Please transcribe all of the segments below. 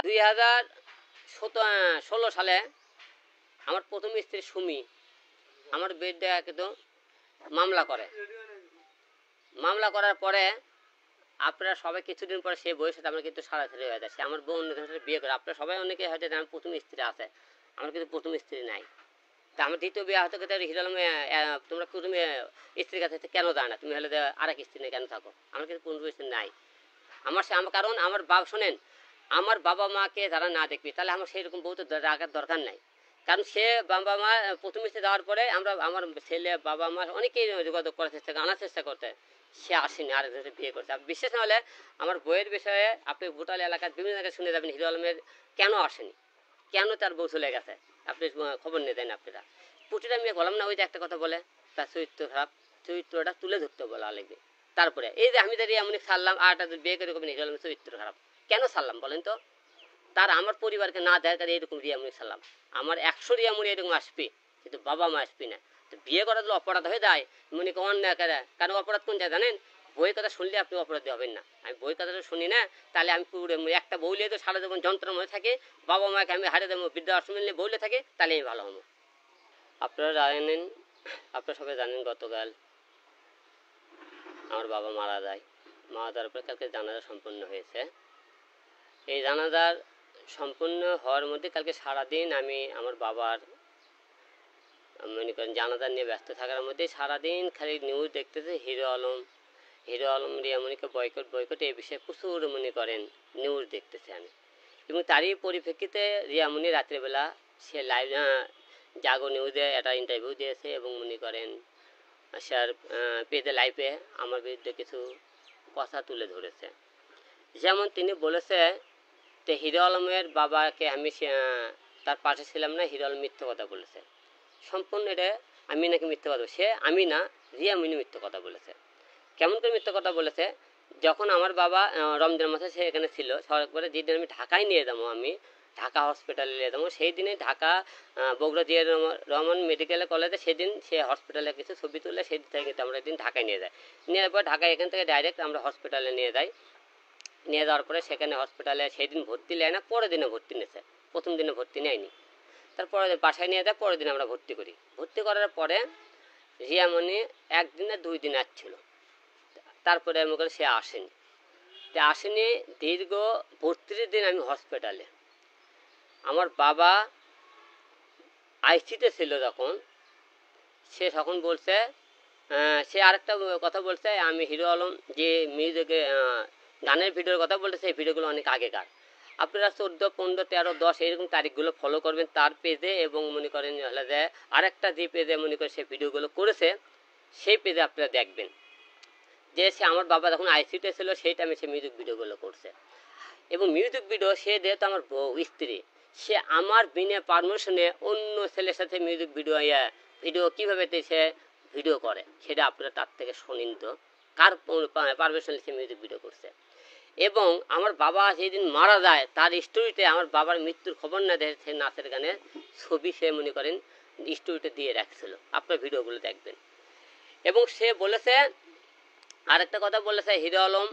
2016 সালে আমার প্রথম স্ত্রী সুমি আমার বিরুদ্ধে কিন্তু মামলা করার পরে আপনারা সবাই কিছুদিন পরে সেই বইয়ের সাথে আমার কিন্তু সারাসারি হয়ে যায়। সে আমার বউ অন্য সাথে বিয়ে করে। আপনারা সবাই অনেকে হয়তো আমার প্রথম স্ত্রী আছে, আমার কিন্তু প্রথম স্ত্রী নাই। তা আমার দ্বিতীয় বিয়ে হয়তো হিরো আলম তোমরা প্রথম স্ত্রীর কাছে কেন যায় না, তুমি হলে আরেক স্ত্রী নিয়ে কেন থাকো? আমার কিন্তু প্রথম স্ত্রী নাই। কারণ আমার বাবা শোনেন, আমার বাবা মাকে যারা না দেখবি তাহলে আমার সেই রকম বউ তো রাখার দরকার নাই। কারণ সে বাবা মা প্রথম স্ত্রী দেওয়ার পরে আমার ছেলে বাবা মা অনেকেই যোগাযোগ করার আনার চেষ্টা করতে, সে আসেনি, আর বিয়ে করছে। বিশেষ না হলে আমার বইয়ের বিষয়ে আপনি ভোটাল এলাকার বিভিন্ন জায়গায় শুনে যাবেন হিরো আলমের কেন আসেনি, কেন তার বউ চলে গেছে, আপনি খবর নিয়ে দেন। আপনারা প্রতিটা মেয়ে বললাম না, ওই যে একটা কথা বলে তার চরিত্র খারাপ, চরিত্রটা তুলে ধরতে বলা লাগবে। তারপরে এই যে আমি এমনি ছাড়লাম আর বিয়ে করে করবেন হিরো আলমের চরিত্র খারাপ কেন ছাড়লাম বলেন তো? তার আমার পরিবারকে না দেয় তার এরকম রিয়ামুনি ছাড়লাম। আমার 100 রিয়ামুনি এরকম আসবি, কিন্তু বাবা মা আসবি না। তো বিয়ে করা তো অপরাধ হয়ে যায়, মনে করেন না কারণ অপরাধ কোন যায় জানেন? বই কথা শুনলে আপনি অপরাধী হবেন না। আমি বই কথাটা শুনি না, তাহলে আমি পুরো একটা বউলে তো সারা জীবন যন্ত্রণার মধ্যে থাকে, বাবা মাকে আমি হারিয়ে দেবো, বৃদ্ধাশ্রমে নিয়ে বউলে থাকে, তাহলে আমি ভালো হবো। আপনারা জানেন, আপনারা সবাই জানেন গতকাল আমার বাবা মারা যায়। মারা যাওয়ার পরে কালকে জানাজা সম্পন্ন হয়েছে। এই জানাজার সম্পূর্ণ হওয়ার মধ্যে কালকে সারাদিন আমি আমার বাবার মনে করেন জানাজা নিয়ে ব্যস্ত থাকার মধ্যে সারাদিন খালি নিউজ দেখতেছে হিরো আলম রিয়ামণিকে বয়কট এই বিষয়ে প্রচুর মনে করেন নিউজ দেখতেছে আমি। এবং তারই পরিপ্রেক্ষিতে রিয়ামণি রাত্রিবেলা সে লাইভ জাগো নিউজে একটা ইন্টারভিউ দিয়েছে এবং মনে করেন স্যার পেজে লাইভে আমার বিরুদ্ধে কিছু কথা তুলে ধরেছে। যেমন তিনি বলেছে যে হিরো আলমের বাবাকে আমি তার পাশে ছিলাম না, হিরো আলম মিথ্যে কথা বলেছে। সম্পূর্ণ এটা আমি নাকি মিথ্যে কথা, সে আমি না, রিয়ামণি মিথ্যে কথা বলেছে। কেমন করে মিথ্যে কথা বলেছে? যখন আমার বাবা রমজান মাসে সে এখানে ছিল, সরকারে যেদিন আমি ঢাকায় নিয়ে যাবো, আমি ঢাকা হসপিটালে নিয়ে যাবো, সেই দিনে ঢাকা বগুড়া জিয়া রহমান মেডিকেল কলেজে সেদিন সে হসপিটালে কিছু ছবি তুলে সেই দিন থেকে কিন্তু আমরা একদিন ঢাকায় নিয়ে যাই। নিয়ে যাওয়ার পর ঢাকায় এখান থেকে ডাইরেক্ট আমরা হসপিটালে নিয়ে যাই। নিয়ে যাওয়ার পরে সেখানে হসপিটালে সেই দিন ভর্তি নেয় না, পরের দিনে ভর্তি নিয়েছে, প্রথম দিনে ভর্তি নেয়নি। তারপরে বাসায় নিয়ে যায়, পরের দিন আমরা ভর্তি করি। ভর্তি করার পরে রিয়ামণি 1 দিনে 2 দিন আসছিল, তারপরে আমি করে সে আসেনি দীর্ঘ 32 দিন আমি হসপিটালে। আমার বাবা আইসিতে ছিল যখন, সে তখন বলছে, সে আরেকটা কথা বলছে, আমি হিরো আলম যে মিউজিকে গানের ভিডিওর কথা বলতে, সেই ভিডিওগুলো অনেক আগেকার। আপনারা 14, 15, 13, 10 এরকম তারিখগুলো ফলো করবেন তার পেজে, এবং মনে করেন হলে যে আরেকটা যে পেজে মনে করেন সে ভিডিওগুলো করেছে সেই পেজে আপনারা দেখবেন যে সে আমার বাবা যখন আইসিতে ছিল সেই টাইমে সে মিউজিক ভিডিওগুলো করছে। এবং মিউজিক ভিডিও সে যেহেতু আমার বউ স্ত্রী, সে আমার বিনা পারমিশনে অন্য ছেলের সাথে মিউজিক ভিডিও কীভাবে সে ভিডিও করে সেটা আপনারা তার থেকে শুনিন তো, কার পারমিশনে সে মিউজিক ভিডিও করছে। এবং আমার বাবা যেদিন মারা যায় তার স্টোরিতে আমার বাবার মৃত্যুর খবর না দেয়, সে নাচের গানের ছবি সে মনে করেন স্টোরিতে দিয়ে রাখছিল, আপনার ভিডিওগুলো দেখবেন। এবং সে বলেছে আরেকটা কথা বলেছে, হিরো আলম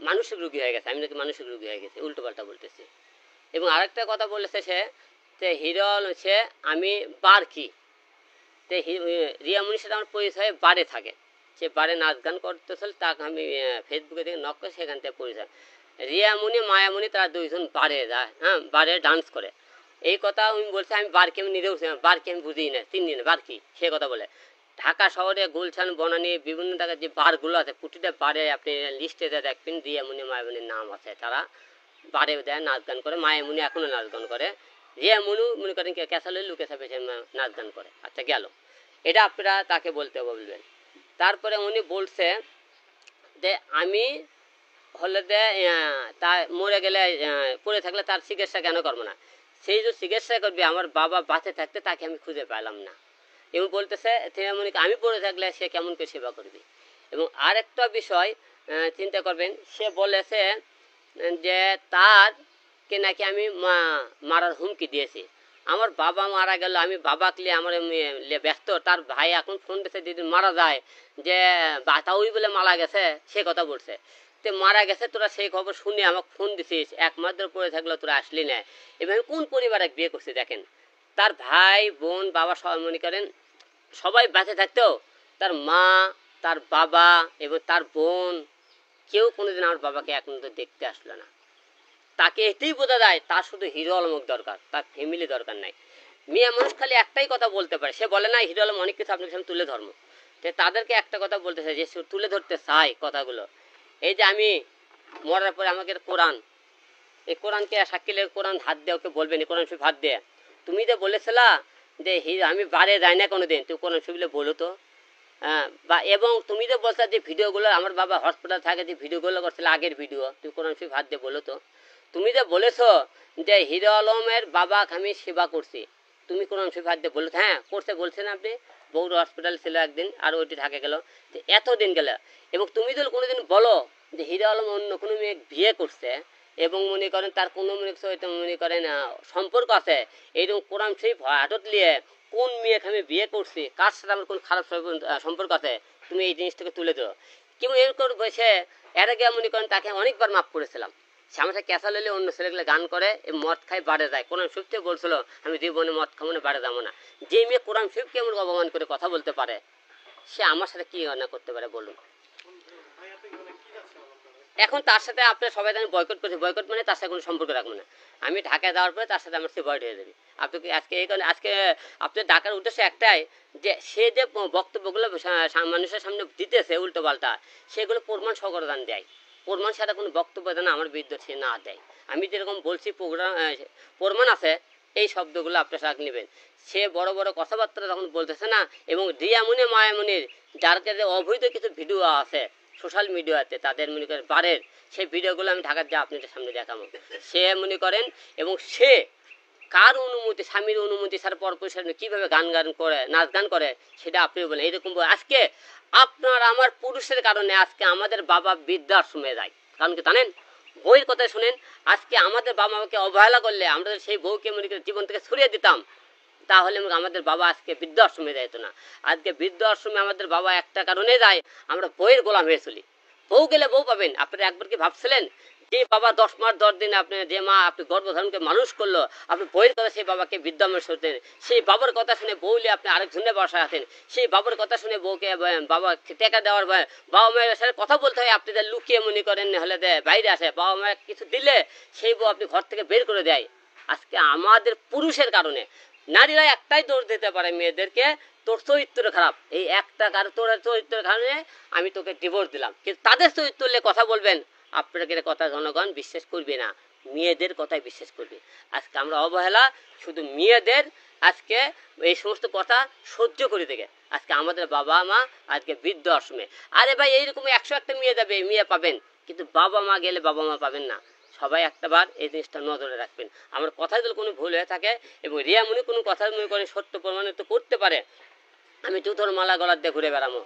মানসিক রোগী হয়ে গেছে, আমি নাকি মানসিক রোগী হয়ে গেছি, উল্টোপাল্টা বলতেছি। এবং আরেকটা কথা বলেছে সে যে হিরো আলম সে আমি বার কি রিয়ামণির সাথে আমার পরিচয় বারে থাকে, সে বারে নাচ গান করতেছিল, তাকে আমি ফেসবুকে থেকে নক করে সেখান থেকে পরিচয়। রিয়ামণি মায়ামণি তারা 2 জন বারে যায়, হ্যাঁ বারে ডান্স করে। এই কথা আমি বলছি, আমি বারকে আমি নিজেও বারকে আমি বুঝিই না, চিনি না বার কি, সে কথা বলে। ঢাকা শহরে গুলশান বনানী বিভিন্ন জায়গায় যে বারগুলো আছে, প্রতিটা বারে আপনি লিস্টে দেখবেন রিয়ামণি মায়ামণির নাম আছে, তারা বারে দেয় নাচ গান করে। মায়ামণি এখনও নাচ গান করে, রিয়ামণি মনে করেন ক্যাসালে লুকে ছাপে নাচ গান করে। আচ্ছা গেল, এটা আপনারা তাকে বলতে বলবেন। তারপরে উনি বলছে যে আমি হলে যে তা মরে গেলে পড়ে থাকলে তার চিকিৎসা কেন করবো না, সেই যে চিকিৎসা করবে আমার বাবা বাঁচে থাকতে তাকে আমি খুঁজে পেলাম না। এবং বলতেছে রিয়ামণিকে আমি পড়ে থাকলে সে কেমন করে সেবা করবে। এবং আরেকটা বিষয় চিন্তা করবেন, সে বলেছে যে তারকে নাকি আমি মারার হুমকি দিয়েছি। আমার বাবা মারা গেল, আমি বাবাকে নিয়ে আমার ব্যস্ত, তার ভাই এখন ফোন দিয়েছে যেদিন মারা যায় যে বাতাউই বলে মারা গেছে, সে কথা বলছে। তে মারা গেছে, তোরা সেই খবর শুনে আমাকে ফোন দিছিস, এক মাস ধরে পড়ে থাকলো, তোরা আসলি না। এবার কোন পরিবারে বিয়ে করছে দেখেন, তার ভাই বোন বাবা সবাই মনে করেন সবাই বেঁচে থাকতেও তার মা, তার বাবা এবং তার বোন কেউ কোনোদিন আমার বাবাকে এক নজর দেখতে আসলো না। তাকে এতেই বোঝা যায় তার শুধু হিরো আলমক দরকার, তার ফ্যামিলি দরকার নাই। মেয়ে মানুষ খালি একটাই কথা বলতে পারে, সে বলে না হিরো আলম অনেক কিছু আপনার সামনে তুলে ধর্ম, তো তাদেরকে একটা কথা বলতে চাই, যে তুলে ধরতে চাই কথাগুলো। এই যে আমি মরার পরে আমাকে কোরআন, এই কোরআনকে সাক্ষীলে কোরআন হাত দিয়ে ওকে বলবেন, কোরআন শরীফ হাত দিয়ে, তুমি যে বলেছিলা যে আমি বারে যাই না কোনো দিন, তুই কোরআন শরীফে বলো তো। হ্যাঁ, বা এবং তুমি যে বলছো যে ভিডিওগুলো আমার বাবা হসপিটাল থাকে যে ভিডিওগুলো করছিল আগের ভিডিও, তুই কোরআন শরীফ হাত দিয়ে বলো তো। তুমি যে বলেছো যে হিরো আলমের বাবাকে আমি সেবা করছি, তুমি কোরআন শরীফ হাত দিয়ে বলো। হ্যাঁ করছে, বলছেন আপনি, বৌর হসপিটাল ছিল একদিন আর ওইটি থাকে গেল, এতদিন গেল। এবং তুমি যদি কোনোদিন বলো যে হিরো আলম অন্য কোনো মেয়ে বিয়ে করছে এবং মনে করেন তার কোনো মনে করেন সম্পর্ক আছে, এইরকম কোরআন শরীফ হাতত নিয়ে কোন মেয়েকে আমি বিয়ে করছি, কার সাথে আমার কোন খারাপ সম্পর্ক আছে, তুমি এই জিনিসটাকে তুলে দাও। কেউ এরকম বসে এর আগে মনে করেন তাকে অনেকবার মাফ করেছিলাম, সে আমার সাথে ক্যাসাল হলে অন্য ছেলেগুলো গান করে মদ খাই বাড়ে যায়, কোরআন শরীফ থেকে বলছিল আমি জীবনে মদ খাবো না, বাড়ে যাবো না। যে মেয়ে কোরআন শরীফকে এমন অপমান করে কথা বলতে পারে, সে আমার সাথে কি না করতে পারে বলুন। এখন তার সাথে আপনার সবাই আমি বয়কট করছি, বয়কট মানে তার সাথে কোনো সম্পর্ক রাখবো না। আমি ঢাকায় যাওয়ার পরে তার সাথে আমার সে বয়কট হয়ে যাবে। আপনাকে আজকে এই কারণে আজকে আপনার ডাকার উদ্দেশ্য একটাই, যে সে যে বক্তব্যগুলো মানুষের সামনে দিতেছে উল্টো পাল্টা, সেগুলো প্রমাণ সহকারে দেয়, প্রমাণ ছাড়া কোনো বক্তব্য যেন আমার বিরুদ্ধে সে না দেয়। আমি যেরকম বলছি প্রমাণ আছে, এই শব্দগুলো আপনার সাথে নেবেন। সে বড় বড় কথাবার্তা যখন বলতেছে না, এবং রিয়ামুনি মায়ামুনির যার কাছে অবৈধ কিছু ভিডিও আছে সোশ্যাল মিডিয়াতে, তাদের মনে করেন বারের সেই ভিডিওগুলো আমি ঢাকার যা আপনাদের সামনে দেখাবো। সে মনে করেন এবং সে কার অনুমতি, স্বামীর অনুমতি ছাড়া পরপুরুষের কীভাবে গান করে নাচ গান করে সেটা আপনি বলেন। এইরকম আজকে আপনার আমার পুরুষের কারণে আজকে আমাদের বাবা বৃদ্ধাশ্রমে যায়, কারণ কি জানেন, বইয়ের কথা শুনেন। আজকে আমাদের বাবা মাকে অবহেলা করলে আমরা সেই বউকে মনে করে জীবন থেকে ছড়িয়ে দিতাম, তাহলে আমাদের বাবা আজকে বৃদ্ধাশ্রমে যেত না। আজকে বৃদ্ধাশ্রমে আমাদের বাবা একটা কারণে যায়, আমরা বইয়ের গোলাম হয়ে চলি। বউ গেলে বউ পাবেন, আপনারা একবার কি ভাবছিলেন যে বাবা 10 মাস 10 দিন আপনি যে মা আপনি গর্ভধারণকে মানুষ করলো, আপনি বইয়ের কথা সেই বাবাকে বৃদ্ধাশ্রমে শুনতেন, সেই বাবার কথা শুনে বউলে আপনি আরেকজনের বাসায় আছেন, সেই বাবার কথা শুনে বউকে বাবা টেকা দেওয়ার বাবা মায়ের সাথে কথা বলতে হয়, আপনি যে লুকিয়ে মনে করেন হলে বাইরে আসে, বাবা মায়ের কিছু দিলে সেই বউ আপনি ঘর থেকে বের করে দেয়। আজকে আমাদের পুরুষের কারণে নারীরা একটাই দোষ দিতে পারে মেয়েদেরকে, তোর চরিত্র খারাপ, এই একটা কারণ তোর চরিত্রের কারণে আমি তোকে ডিভোর্স দিলাম। কিন্তু তাদের চরিত্র নিয়ে কথা বলবেন, আপনাদের কথা জনগণ বিশ্বাস করবে না, মেয়েদের কথাই বিশ্বাস করবে। আজকে আমরা অবহেলা শুধু মেয়েদের আজকে এই সমস্ত কথা সহ্য করে থেকে আজকে আমাদের বাবা মা আজকে বৃদ্ধ আশ্রমে। আরে ভাই এইরকম 101টা মেয়ে যাবে, মেয়ে পাবেন, কিন্তু বাবা মা গেলে বাবা মা পাবেন না। সবাই একটাবার এই জিনিসটা নজরে রাখবেন। আমার কথায় যদি কোনো ভুল হয়ে থাকে এবং রিয়ামুনি কোনো কথা মনে করে সত্য প্রমাণিত করতে পারে, আমি জুতোর মালা গলার দিয়ে ঘুরে বেড়াবো।